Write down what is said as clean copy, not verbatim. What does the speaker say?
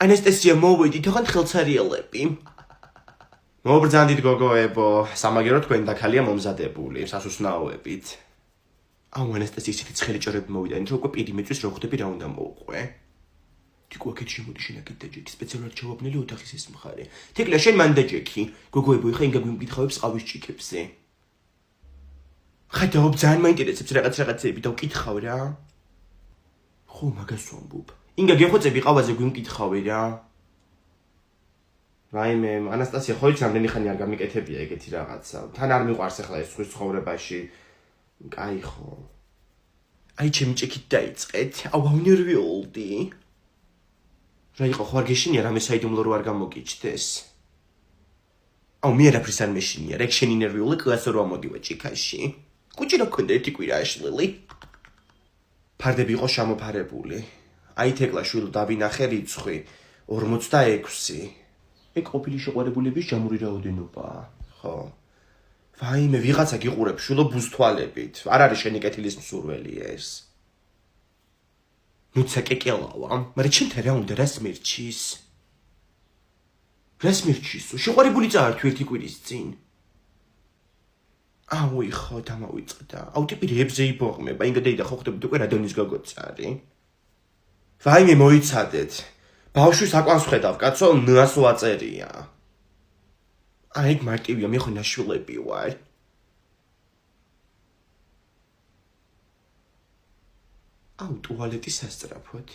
ანესტესია მოვიდით, ოღონდ ხელცარიელები. მობრძანდით გოგოებო, სამაგერო თქვენ და ქალია მომზადებული, სასუსნაოებით. აუ ანესტესია ისეთი ცხელი ჭორები მოვიდა, რომ უკვე პირიმეწვის რო ხვდები რა უნდა მოუყვე. თიკო აქეთ შემოდი შენაკეთ დაჯექი, სპეციალურად ჩავაბნელი ოთახის ეს მხარე. თეკლა შენ მან დაჯექი. გოგოებო, ეხა ინგა გვიმკითხავებს ყავის ჭიქებზე. ხედავ ძალიან მაინტერესებს რაღაცეები და ვკითხავ რა. ხო, მაგას ვამბობ. ინგა გეხოცები ყავაზე გვიმკითხავე რა. რაიმე, ანასტასია ხო იცი რამდენი ხანი არ გამიკეთებია ეგეთი რაღაცა. თან არ მიყვარს ახლა ეს ხვის ცხოვრებაში. კაი ხო. აი ჩემი ჭიქით დაიწყეთ. აუ ავნერვიოლდი. რა იყო ხო არ გეშინია რამე საიდუმლო რო არ გამოგიჩდეს. აუ მე არაფრის არ მეშინია, რა შენი ნერვიული კლასო რო ამოდივა ჭიქაში. კუჭი რა ქონდა ერთი კვირა აშლილი. ფარდები იყო შემოფარებული. აი თეკლა შვილო დავინახე რიცხვი 46. ეგ ყოფილი შეყვარებულების ჯამური რაოდენობაა. ხო. ვაიმე, ვიღაცა გიყურებს შვილო ბუზთვალებით. არ არის შენი კეთილის მსურველი ეს. ნუცა კეკელავა, მაგრამ ჩემთან რა უნდა რას მერჩის? რას მერჩის? შეყვარებული წაართვი ერთი კვირის წინ. აუ ხო დამავიწყდა. აუ ტიპი რებზე იბოღმება, ინგა და ხო ხდებით უკვე რადონის გოგოცარი. ვაიმე მოიცადეთ. ბავშვის აკვანს ხედავ, კაცო, ნას ვაწერია. აი მარტივია, მე ხო ნაშვილები ვარ. აუ ტუალეტი სასწრაფოდ.